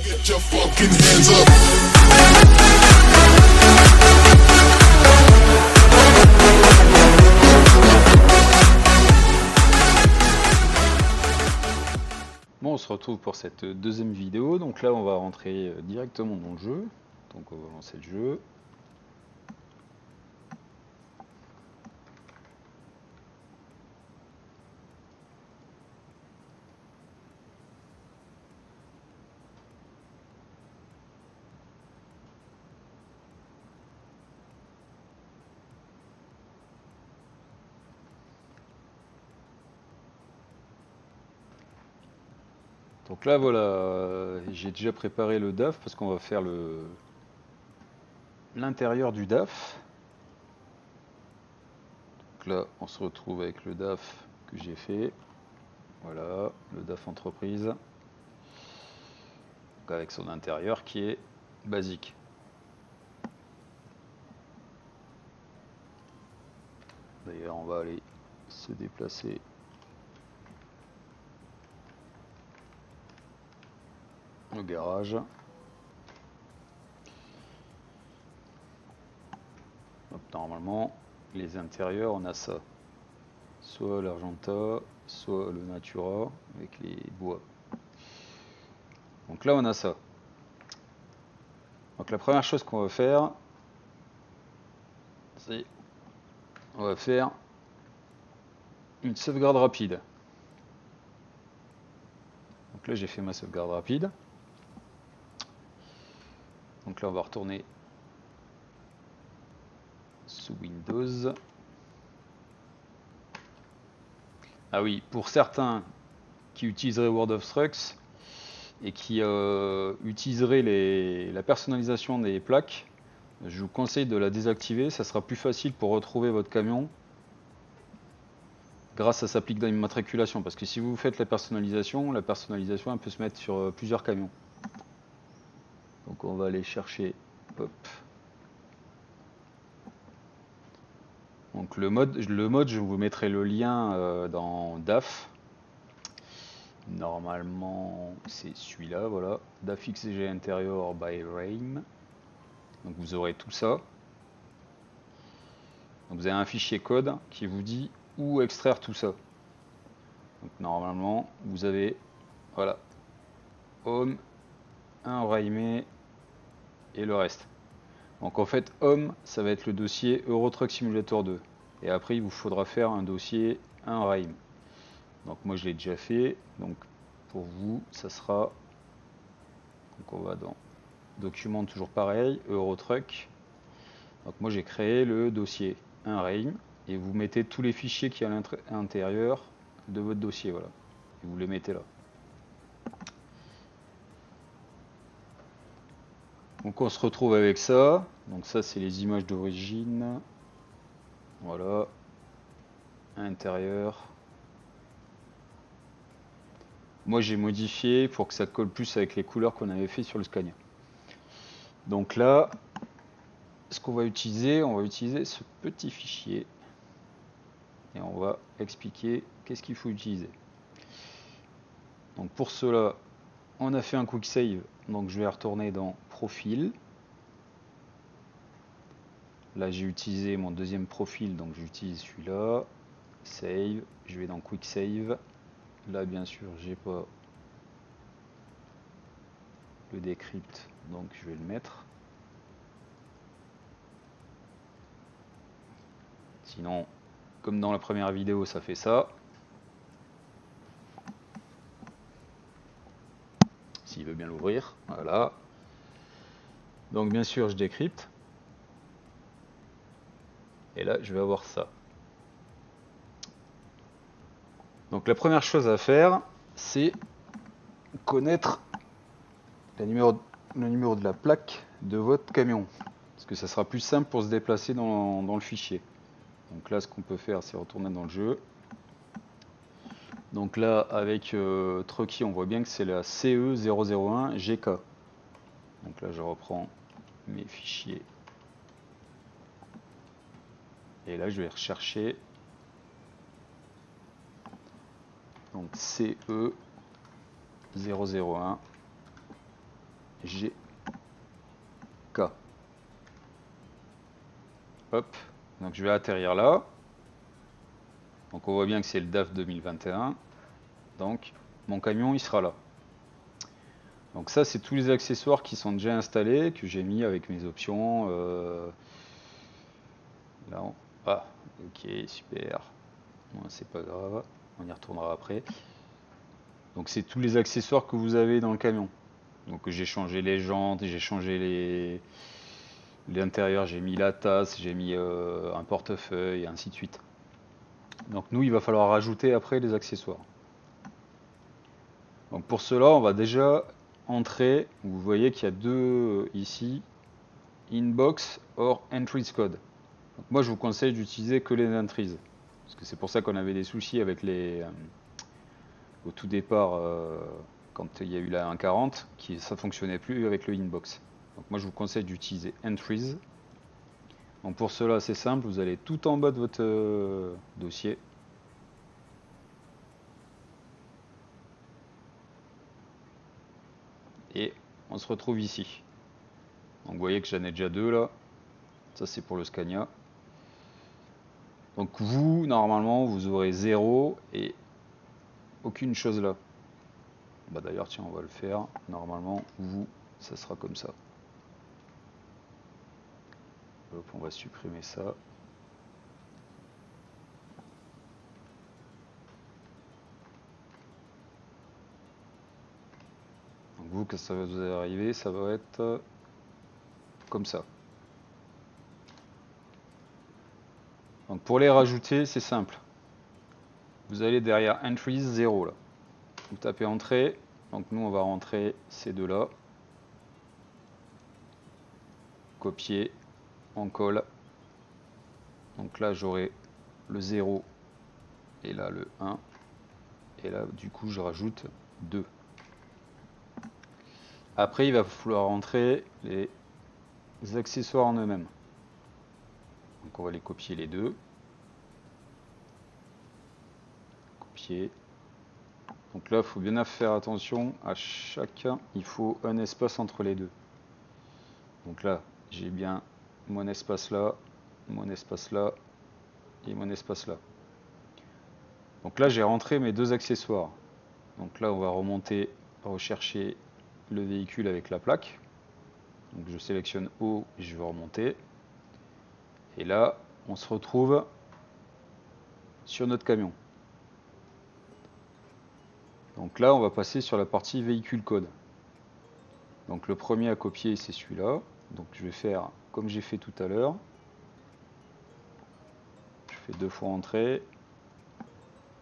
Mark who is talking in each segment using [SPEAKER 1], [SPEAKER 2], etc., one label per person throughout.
[SPEAKER 1] Get your fucking hands up.
[SPEAKER 2] Bon, on se retrouve pour cette deuxième vidéo. Donc là, on va rentrer directement dans le jeu. Donc on va lancer le jeu. Donc là voilà, j'ai déjà préparé le DAF parce qu'on va faire l'intérieur du DAF. Donc là on se retrouve avec le DAF que j'ai fait. Voilà, le DAF entreprise. Donc avec son intérieur qui est basique. D'ailleurs on va aller se déplacer. Au garage. Hop, normalement, les intérieurs, on a ça. Soit l'Argenta, soit le Natura avec les bois. Donc là, on a ça. Donc la première chose qu'on va faire, c'est on va faire une sauvegarde rapide. Donc là, j'ai fait ma sauvegarde rapide. Donc là, on va retourner sous Windows. Ah oui, pour certains qui utiliseraient World of Trucks et qui utiliseraient la personnalisation des plaques, je vous conseille de la désactiver. Ça sera plus facile pour retrouver votre camion grâce à sa plaque d'immatriculation. Parce que si vous faites la personnalisation elle peut se mettre sur plusieurs camions. Donc on va aller chercher, hop. Donc le mode, je vous mettrai le lien dans DAF. Normalement c'est celui-là, voilà. DAF XG Interior by Rheim. Donc vous aurez tout ça. Donc vous avez un fichier code qui vous dit où extraire tout ça. Donc normalement vous avez, voilà, Home, un Rheimé et le reste. Donc en fait Home ça va être le dossier Euro Truck Simulator 2 et après il vous faudra faire un dossier 1 Rheim. Donc moi je l'ai déjà fait, donc pour vous ça sera, donc on va dans document, toujours pareil, Euro Truck. Donc moi j'ai créé le dossier 1 Rheim et vous mettez tous les fichiers qui sont à l'intérieur de votre dossier, voilà, et vous les mettez là. Donc on se retrouve avec ça. Donc ça c'est les images d'origine. Voilà. Intérieur. Moi j'ai modifié pour que ça colle plus avec les couleurs qu'on avait fait sur le Scania. Donc là, ce qu'on va utiliser ce petit fichier. Et on va expliquer qu'est-ce qu'il faut utiliser. Donc pour cela, on a fait un quick save. Donc je vais retourner dans profil. Là j'ai utilisé mon deuxième profil, donc j'utilise celui-là. Save, je vais dans quick save. Là bien sûr j'ai pas le decrypt, donc je vais le mettre. Sinon, comme dans la première vidéo, ça fait ça. S'il veut bien l'ouvrir, voilà. Donc bien sûr je décrypte. Et là je vais avoir ça. Donc la première chose à faire, c'est connaître le numéro de la plaque de votre camion. Parce que ça sera plus simple pour se déplacer dans le fichier. Donc là ce qu'on peut faire, c'est retourner dans le jeu. Donc là avec Trucky, on voit bien que c'est la CE001 GK. Donc là je reprends mes fichiers. Et là je vais rechercher donc CE001 G K. Hop, donc je vais atterrir là. Donc on voit bien que c'est le DAF 2021. Donc mon camion il sera là. Donc ça c'est tous les accessoires qui sont déjà installés, que j'ai mis avec mes options. Là, ah, ok, super. Bon, c'est pas grave, on y retournera après. Donc c'est tous les accessoires que vous avez dans le camion. Donc j'ai changé les jantes, j'ai changé l'intérieur, j'ai mis la tasse, j'ai mis un portefeuille, et ainsi de suite. Donc nous, il va falloir rajouter après les accessoires. Donc pour cela, on va déjà entrer. Vous voyez qu'il y a deux ici, inbox or entries code. Donc moi, je vous conseille d'utiliser que les entries, parce que c'est pour ça qu'on avait des soucis avec au tout départ, quand il y a eu la 1.40, ça fonctionnait plus avec le inbox. Donc moi, je vous conseille d'utiliser entries. Donc pour cela, c'est simple, vous allez tout en bas de votre dossier. Et on se retrouve ici. Donc vous voyez que j'en ai déjà deux là. Ça c'est pour le Scania. Donc vous, normalement, vous aurez 0 et aucune chose là. Bah d'ailleurs, tiens, on va le faire. Normalement, vous, ça sera comme ça. Hop, on va supprimer ça. Donc vous, quand ça va vous arriver, ça va être comme ça. Donc pour les rajouter, c'est simple. Vous allez derrière Entries 0 là. Vous tapez Entrée. Donc nous, on va rentrer ces deux là. Copier, on colle. Donc là, j'aurai le 0 et là le 1. Et là, du coup, je rajoute 2. Après, il va falloir rentrer les accessoires en eux-mêmes. Donc on va les copier les deux. Copier. Donc là, il faut bien faire attention à chacun. Il faut un espace entre les deux. Donc là, j'ai bien mon espace là et mon espace là. Donc là, j'ai rentré mes deux accessoires. Donc là, on va remonter, rechercher le véhicule avec la plaque. Donc je sélectionne haut et je vais remonter. Et là, on se retrouve sur notre camion. Donc là, on va passer sur la partie véhicule code. Donc le premier à copier, c'est celui-là. Donc je vais faire comme j'ai fait tout à l'heure. Je fais 2 fois entrée.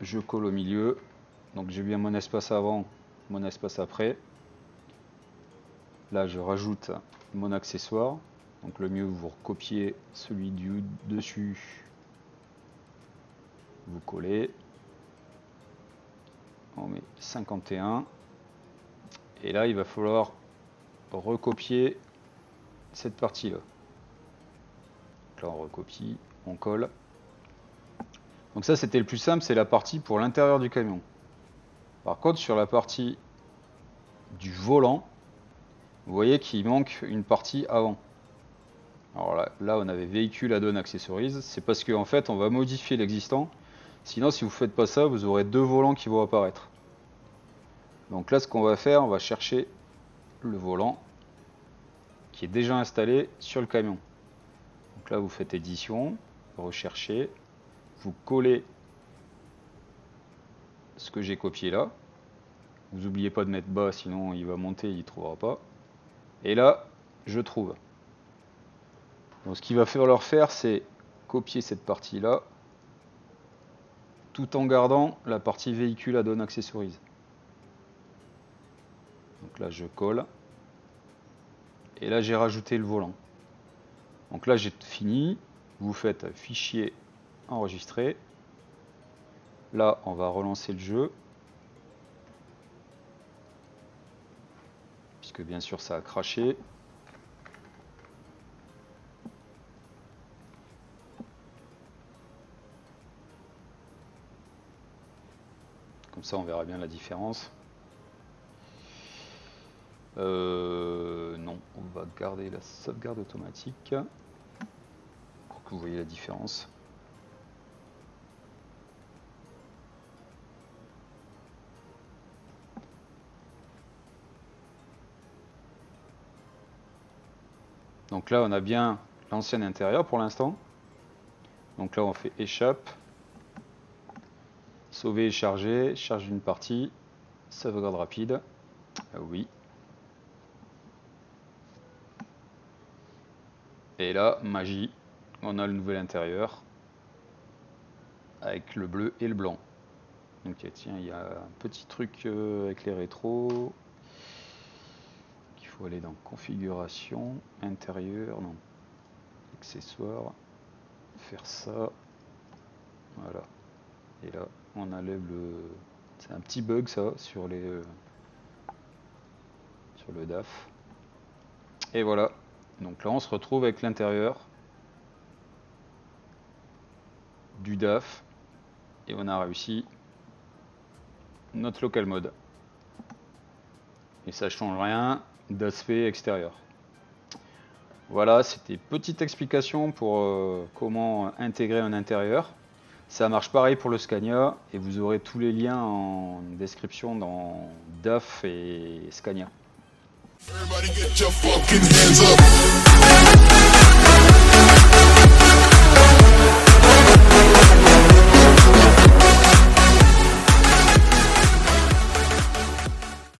[SPEAKER 2] Je colle au milieu. Donc j'ai bien mon espace avant, mon espace après. Là, je rajoute mon accessoire. Donc le mieux, vous recopiez celui du dessus. Vous collez. On met 51. Et là, il va falloir recopier cette partie-là. Là, on recopie, on colle. Donc ça, c'était le plus simple, c'est la partie pour l'intérieur du camion. Par contre, sur la partie du volant, vous voyez qu'il manque une partie avant. Alors là on avait véhicule add-on accessories. C'est parce qu'en fait, on va modifier l'existant. Sinon, si vous ne faites pas ça, vous aurez deux volants qui vont apparaître. Donc là, ce qu'on va faire, on va chercher le volant qui est déjà installé sur le camion. Donc là, vous faites édition, rechercher, vous collez ce que j'ai copié là. Vous n'oubliez pas de mettre bas, sinon il va monter, il ne trouvera pas. Et là, je trouve. Donc ce qu'il va falloir faire, c'est copier cette partie-là, tout en gardant la partie véhicule add-on accessories. Donc là, je colle. Et là, j'ai rajouté le volant. Donc là, j'ai fini. Vous faites fichier enregistrer. Là, on va relancer le jeu. Puisque bien sûr, ça a craché. Comme ça, on verra bien la différence. va garder la sauvegarde automatique pour que vous voyez la différence. Donc là on a bien l'ancien intérieur pour l'instant. Donc là on fait échappe, sauver et charger, charge d'une partie, sauvegarde rapide, oui. Et là, magie, on a le nouvel intérieur avec le bleu et le blanc. Donc tiens, il y a un petit truc avec les rétros. Il faut aller dans configuration, intérieur, non, accessoires, faire ça, voilà. Et là, on enlève le... C'est un petit bug ça sur les sur le DAF. Et voilà. Donc là, on se retrouve avec l'intérieur du DAF et on a réussi notre local mode. Et ça change rien d'aspect extérieur. Voilà, c'était petite explication pour comment intégrer un intérieur. Ça marche pareil pour le Scania et vous aurez tous les liens en description dans DAF et Scania.
[SPEAKER 1] Everybody get your fucking hands up.